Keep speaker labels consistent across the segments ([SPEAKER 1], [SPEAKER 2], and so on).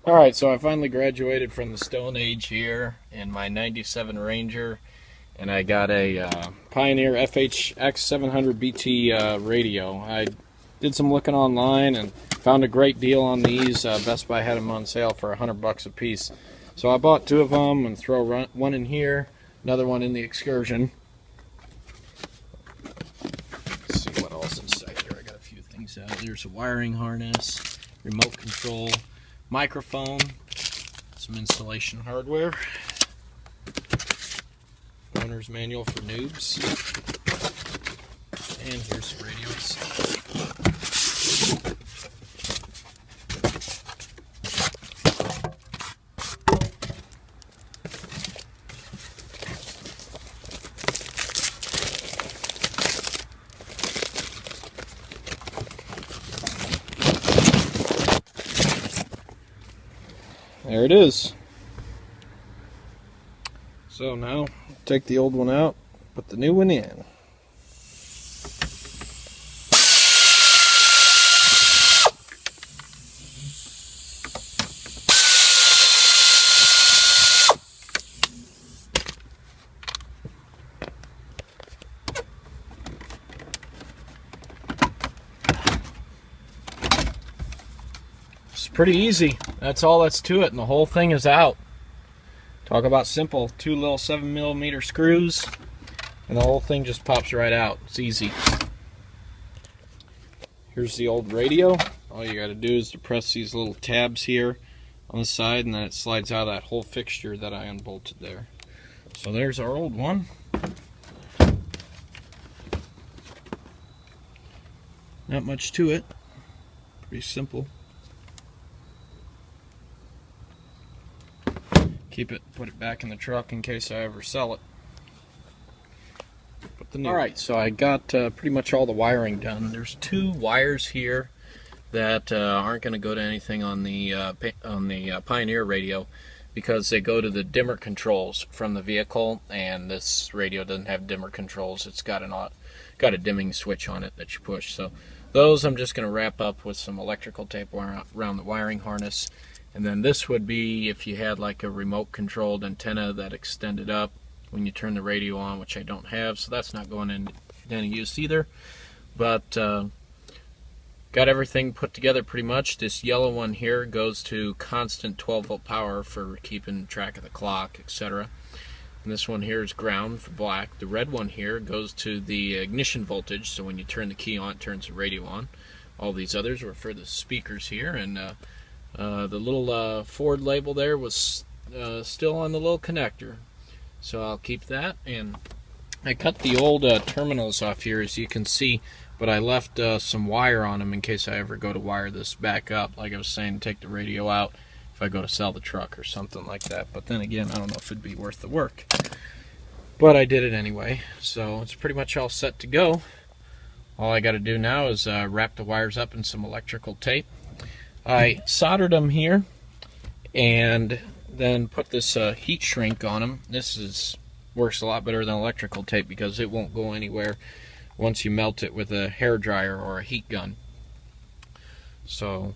[SPEAKER 1] Alright, so I finally graduated from the Stone Age here in my 97 Ranger, and I got a Pioneer FHX 700 BT radio. I did some looking online and found a great deal on these. Best Buy had them on sale for $100 a piece. So I bought two of them and throw one in here, another one in the Excursion. Let's see what else inside here. I got a few things out. There's a wiring harness, remote control, microphone, some installation hardware, owner's manual for noobs, and here's the radio itself. There it is. So now, take the old one out, put the new one in. It's pretty easy. That's all that's to it, and the whole thing is out. Talk about simple. Two little 7mm screws, and the whole thing just pops right out. It's easy. Here's the old radio. All you gotta do is to press these little tabs here on the side, and then it slides out of that whole fixture that I unbolted there. So there's our old one. Not much to it. Pretty simple. Keep it, put it back in the truck in case I ever sell it. Alright, so I got pretty much all the wiring done. There's two wires here that aren't going to go to anything on the Pioneer radio because they go to the dimmer controls from the vehicle, and this radio doesn't have dimmer controls. It's got a dimming switch on it that you push. So those I'm just going to wrap up with some electrical tape around the wiring harness. And then this would be if you had like a remote controlled antenna that extended up when you turn the radio on, which I don't have, so that's not going into any use either. But got everything put together pretty much. This yellow one here goes to constant 12-volt power for keeping track of the clock, etc. And this one here is ground for black. The red one here goes to the ignition voltage, so when you turn the key on, it turns the radio on. All these others were for the speakers here, and the little Ford label there was still on the little connector, so I'll keep that. And I cut the old terminals off here, as you can see, but I left some wire on them in case I ever go to wire this back up, like I was saying, take the radio out if I go to sell the truck or something like that. But then again, I don't know if it'd be worth the work, but I did it anyway, so it's pretty much all set to go. All I got to do now is wrap the wires up in some electrical tape. I soldered them here and then put this heat shrink on them. This works a lot better than electrical tape because it won't go anywhere once you melt it with a hair dryer or a heat gun. So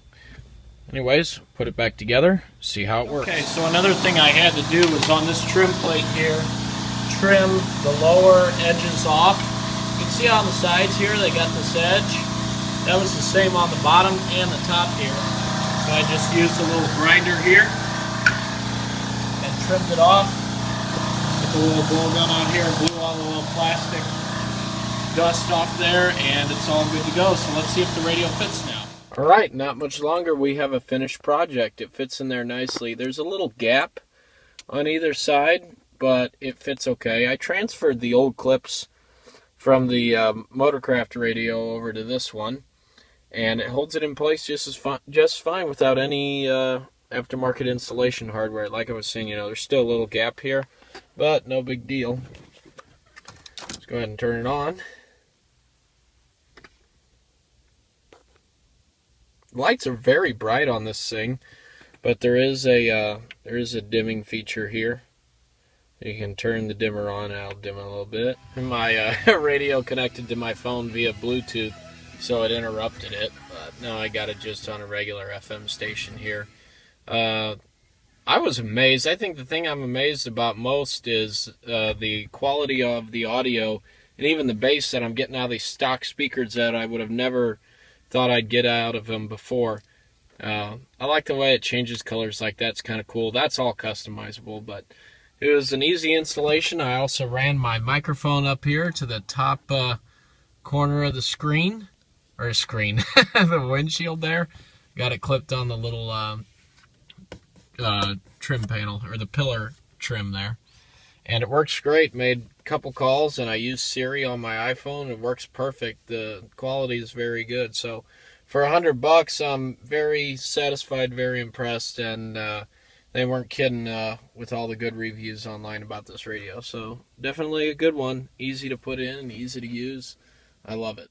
[SPEAKER 1] anyways, put it back together, see how it works. Okay, so another thing I had to do was on this trim plate here, trim the lower edges off. You can see on the sides here they got this edge. That was the same on the bottom and the top here. So I just used a little grinder here and trimmed it off. Put the little blow gun on here and blew all the little plastic dust off there, and it's all good to go. So let's see if the radio fits now. Alright, not much longer. We have a finished project. It fits in there nicely. There's a little gap on either side, but it fits okay. I transferred the old clips from the Motorcraft radio over to this one, and it holds it in place just fine without any aftermarket installation hardware. Like I was saying, there's still a little gap here, but no big deal. Let's go ahead and turn it on. Lights are very bright on this thing, but there is a dimming feature here. You can turn the dimmer on, and I'll dim it a little bit. My radio connected to my phone via Bluetooth, so it interrupted it. But now I got it just on a regular FM station here. I was amazed. I think the thing I'm amazed about most is the quality of the audio and even the bass that I'm getting out of these stock speakers that I would have never thought I'd get out of them before. I like the way it changes colors like that. It's kind of cool. That's all customizable, but it was an easy installation. I also ran my microphone up here to the top corner of the screen, the windshield there. Got it clipped on the little trim panel, or the pillar trim there. And it works great. Made a couple calls, and I used Siri on my iPhone. It works perfect. The quality is very good. So for $100, I'm very satisfied, very impressed, and they weren't kidding with all the good reviews online about this radio. So definitely a good one. Easy to put in, easy to use. I love it.